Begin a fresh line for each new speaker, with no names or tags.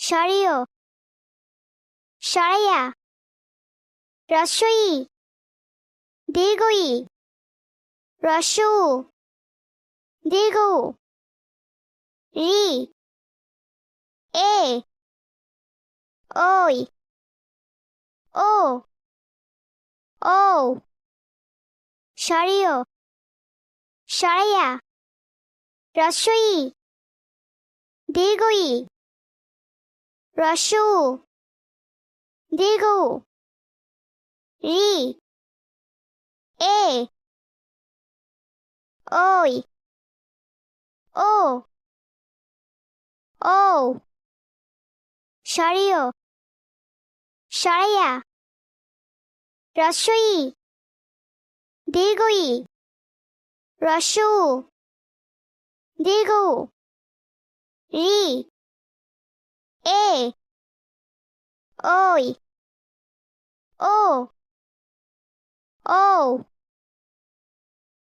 সারিয় সারাইয়া রস্বই দীর্ঘই রস্যু দীর্ঘ রি এ ওই ও ও সারিয় সারাইয়া রস্বই দীর্ঘই রস্যু দীর্ঘ রি এ ওই ও ও সারিয় সারাইয়া রস্বই দীর্ঘই রস্যু দীর্ঘ রি এ ওই ও ও